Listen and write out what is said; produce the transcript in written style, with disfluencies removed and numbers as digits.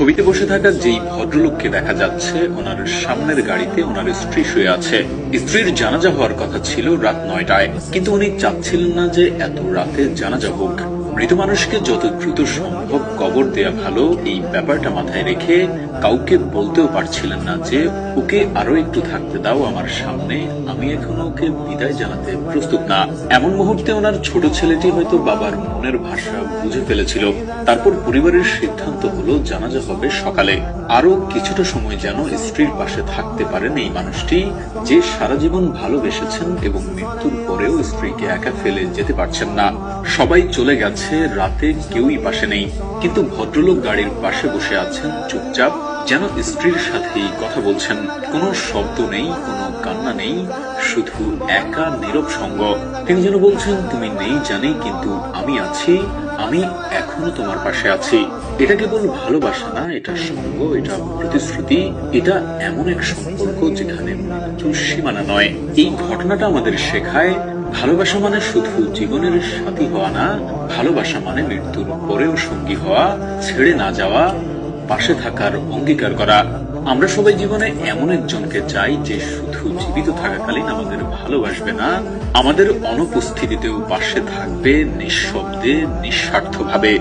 ছবিতে বসে থাকা যেই ভদ্রলোককে দেখা যাচ্ছে, ওনার সামনের গাড়িতে ওনার স্ত্রী শুয়ে আছে। স্ত্রীর জানাজা হওয়ার কথা ছিল রাত 9টায়, কিন্তু উনি চাচ্ছিলেন না যে এত রাতে জানাজা হোক। মৃত মানুষকে যত দ্রুত সম্ভব কবর দেয়া ভালো, এই ব্যাপারটা মাথায় রেখে কাউকে বলতেও পারছিলেন না যে ওকে আরো একটু থাকতে দাও আমার সামনে, আমি এখন ওকে বিদায় জানাতে প্রস্তুত না। এমন মুহূর্তে ওনার ছোট ছেলেটি হয়তো বাবার মনের ভাষা বুঝে ফেলেছিল। তারপর পরিবারের সিদ্ধান্ত হলো জানাজা হবে সকালে। আরো কিছুটা সময় যেন স্ত্রীর পাশে থাকতে পারেন এই মানুষটি, যে সারা জীবন ভালোবেসেছেন এবং মৃত্যুর পরেও স্ত্রীকে একা ফেলে যেতে পারছেন না। সবাই চলে গেছে, রাতে কেউই পাশে নেই, কিন্তু ভদ্রলোক গাড়ির পাশে বসে আছেন চুপচাপ, যেন স্ত্রীর সাথেই কথা বলছেন। কোনো শব্দ নেই, কোনো কান্না নেই, শুধু একা নীরব সঙ্গ। তিনি যেন বলছেন, তুমি নেই জানি, কিন্তু আমি আছি, আমি এখনো তোমার পাশে আছি। এটা কেবল ভালোবাসা না, এটা সঙ্গ, এটা প্রতিশ্রুতি, এটা এমন এক সম্পর্ক যেখানে মৃত্যুর সীমানা নয়। এই ঘটনাটা আমাদের শেখায়, ভালোবাসা মানে শুধু জীবনের সাথী হওয়া না, ভালোবাসা মানে মৃত্যুর পরেও সঙ্গী হওয়া, ছেড়ে না যাওয়া, পাশে থাকার অঙ্গীকার করা। আমরা সবাই জীবনে এমন একজনকে চাই যে শুধু জীবিত থাকাকালীন আমাদের ভালোবাসবে না, আমাদের অনুপস্থিতিতেও পাশে থাকবে, নিঃশব্দে, নিঃস্বার্থভাবে।